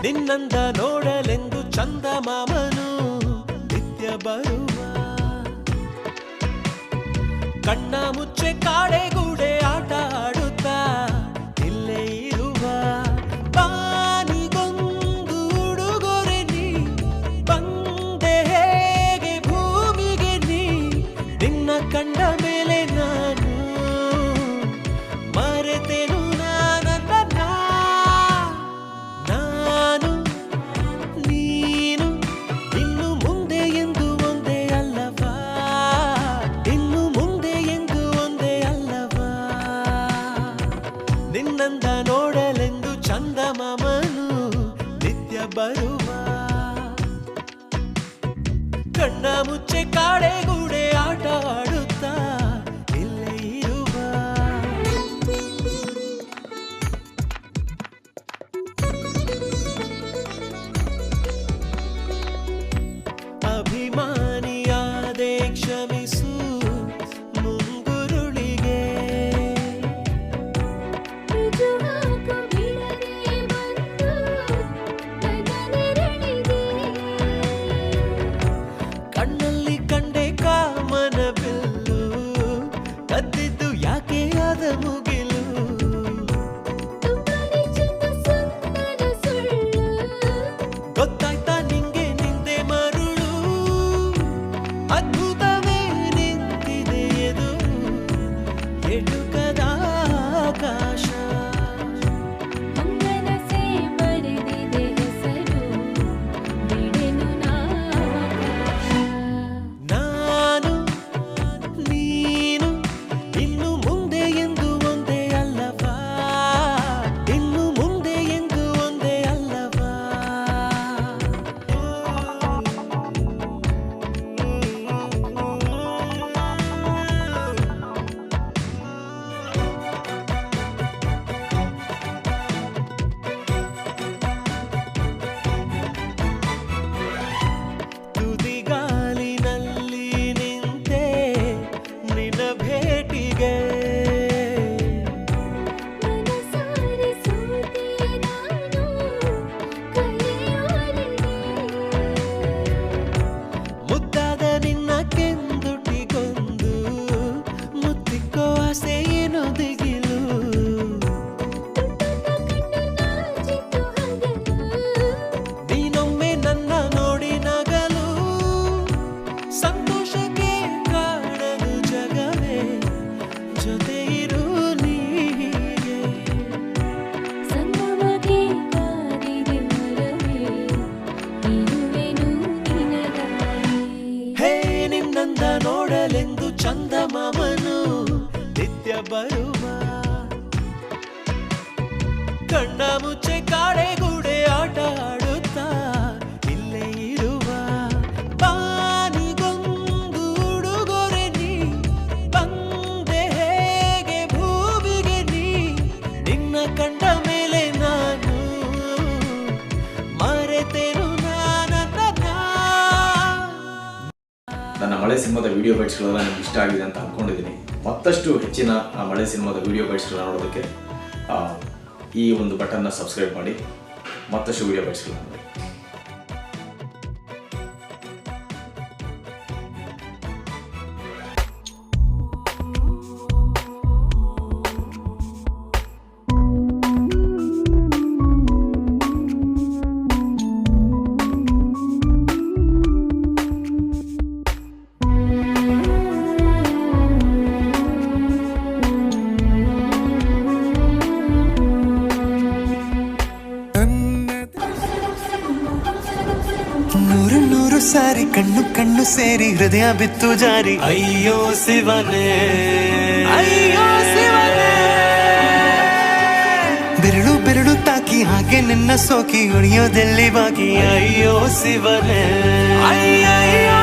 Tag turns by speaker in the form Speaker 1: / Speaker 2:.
Speaker 1: ನಿನ್ನಂದ ನೋಡಲೆಂದು ಚಂದಮಾಮನು ನಿತ್ಯ ಬರುವ ಕಣ್ಣ ಮುಚ್ಚೆ ಕಾಡೆಗೂಡೆ ಆಟ ಆಡುತ್ತಾ ಇಲ್ಲೇ ಇರುವ ಬಾನಿಗೊಂದು ಉಡುಗೊರೆ ನೀ ಬಂದೆ ಹೇಗೆ ಭೂಮಿಗೆ ನೀ ನಿನ್ನ ಕಂಡ ಮೇಲೆ ನಾನು ಮರೆತೆನು ನಿನ್ನಂದ ನೋಡಲೆಂದು ಚಂದಮಾಮನು ನಿತ್ಯ ಬರುವ ಕಣ್ಣ ಮುಚ್ಚೆ ಕಾಡೆಗೂಡೆ ಆಟ ಆಡುತ್ತಾ ಇಲ್ಲೇ ಇರುವ ಅಭಿಮಾನಿಯಾದೆ ಕ್ಷಮಿಸು ಕಣ್ಣಲ್ಲಿ ಕಂಡೆ ಕಾಮನ ಬಿಲ್ಲು ಕದ್ದಿದ್ದು ಯಾಕೆ ಆದ ಮುಗಿಲು ಗೊತ್ತಾಯ್ತಾ ನಿಂಗೆ ನಿಂದೆ ಮರುಳು ಅದ್ಭುತವೇ ನಿಂತಿದೆ ಎದುರು ಎಡುಕದ ಆಕಾಶ ಮುದ್ದಾದ ನಿನ್ನ ಕೆಂದುಟಿಗೊಂದು ಮುತ್ತಿಕ್ಕೋ ಆಸೆಯೇನು ದಿಗಿಲು ನೀನೊಮ್ಮೆ ನನ್ನ ನೋಡಿ ನಗಲು ಸಂತೋಷಕ್ಕೆ ಕಾಣಲು ಜಗವೇ ಜೊತೆ ಇರು ನೀಗೆ
Speaker 2: ಸಂಗಮಕ್ಕೆ ಕಾದಿದೆ ಮರವೇ ಇರುವೆನು ನಿನಗಾಗಿ
Speaker 1: ಹೇ ನಿನ್ನಂದ ನೋಡಲೆಂದು ಚಂದಮಾಮನು ನಿತ್ಯ ಬರುವ ಕಣ್ಣ ಮುಚ್ಚೆ ಕಾಡೆಗೂಡೆ ಆಟ ಆಡುತ್ತಾ ಇಲ್ಲೇ ಇರುವ ಬಾನಿಗೊಂದು ಉಡುಗೊರೆ ನೀ ಬಂದೆ ಹೇಗೆ ಭೂಮಿಗೆ ನೀ ನಿನ್ನ ಕಂಡ ಮೇಲೆ ನಾನು ಮರೆತೆನು
Speaker 3: ನನ್ನ ಮಳೆ ಸಿನಿಮಾದ ವಿಡಿಯೋ ಬೈಟ್ಸ್ಗಳೆಲ್ಲ ನಿಮ್ಗೆ ಇಷ್ಟ ಆಗಿದೆ ಅಂತ ಅಂದ್ಕೊಂಡಿದ್ದೀನಿ. ಮತ್ತಷ್ಟು ಹೆಚ್ಚಿನ ಮಳೆ ಸಿನಿಮಾದ ವಿಡಿಯೋ ಬೈಟ್ಸ್ಗಳನ್ನ ನೋಡೋದಕ್ಕೆ ಈ ಒಂದು ಬಟನ್ನ ಸಬ್ಸ್ಕ್ರೈಬ್ ಮಾಡಿ. ಮತ್ತಷ್ಟು ವಿಡಿಯೋ ಬೈಟ್ಸ್ಗಳನ್ನ ನೋಡಿ.
Speaker 1: ಸಾರಿ ಕಣ್ಣು ಕಣ್ಣು ಸೇರಿ ಹೃದಯ ಬಿತ್ತು ಜಾರಿ ಅಯ್ಯೋ ಶಿವನೇ ಅಯ್ಯೋ ಶಿವನೇ ಬೆರಳು ಬೆರಳು ತಾಕಿ ಹಾಗೆ ನಿನ್ನ ಸೋಕಿ ಉಳಿಯೋದೆಲ್ಲಿ ಬಾಕಿ ಅಯ್ಯೋ ಶಿವನೇ ಅಯ್ಯಯ್ಯೋ